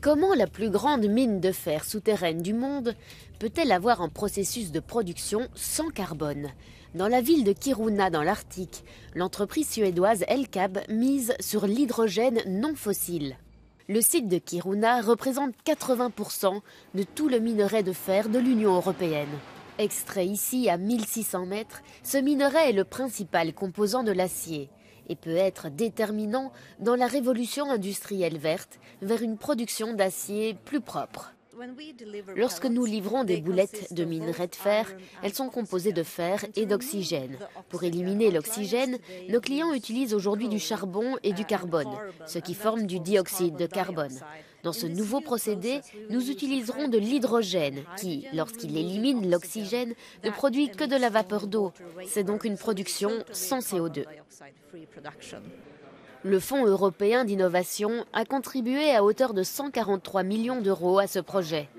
Comment la plus grande mine de fer souterraine du monde peut-elle avoir un processus de production sans carbone? Dans la ville de Kiruna dans l'Arctique, l'entreprise suédoise LKAB mise sur l'hydrogène non fossile. Le site de Kiruna représente 80% de tout le minerai de fer de l'Union européenne. Extrait ici à 1600 mètres, ce minerai est le principal composant de l'acier et peut être déterminant dans la révolution industrielle verte vers une production d'acier plus propre. Lorsque nous livrons des boulettes de minerai de fer, elles sont composées de fer et d'oxygène. Pour éliminer l'oxygène, nos clients utilisent aujourd'hui du charbon et du carbone, ce qui forme du dioxyde de carbone. Dans ce nouveau procédé, nous utiliserons de l'hydrogène qui, lorsqu'il élimine l'oxygène, ne produit que de la vapeur d'eau. C'est donc une production sans CO2. Le Fonds européen d'innovation a contribué à hauteur de 143 millions d'euros à ce projet.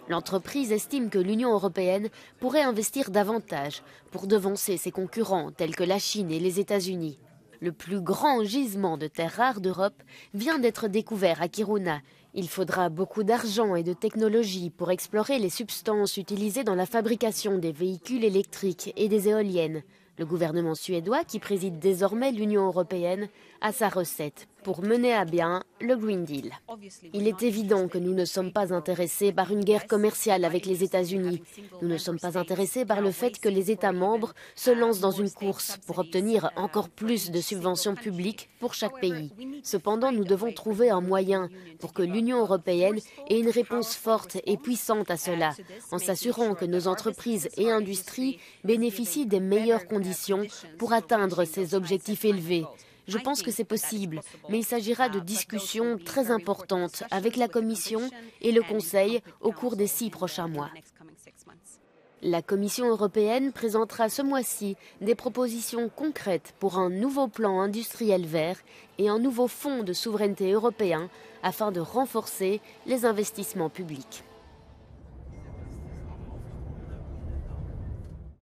L'entreprise estime que l'Union européenne pourrait investir davantage pour devancer ses concurrents tels que la Chine et les États-Unis. Le plus grand gisement de terres rares d'Europe vient d'être découvert à Kiruna. Il faudra beaucoup d'argent et de technologie pour explorer les substances utilisées dans la fabrication des véhicules électriques et des éoliennes. Le gouvernement suédois, qui préside désormais l'Union européenne, a sa recette pour mener à bien le Green Deal. Il est évident que nous ne sommes pas intéressés par une guerre commerciale avec les États-Unis. Nous ne sommes pas intéressés par le fait que les États membres se lancent dans une course pour obtenir encore plus de subventions publiques pour chaque pays. Cependant, nous devons trouver un moyen pour que l'Union européenne ait une réponse forte et puissante à cela, en s'assurant que nos entreprises et industries bénéficient des meilleures conditions pour atteindre ces objectifs élevés. Je pense que c'est possible, mais il s'agira de discussions très importantes avec la Commission et le Conseil au cours des 6 prochains mois. La Commission européenne présentera ce mois-ci des propositions concrètes pour un nouveau plan industriel vert et un nouveau fonds de souveraineté européen afin de renforcer les investissements publics.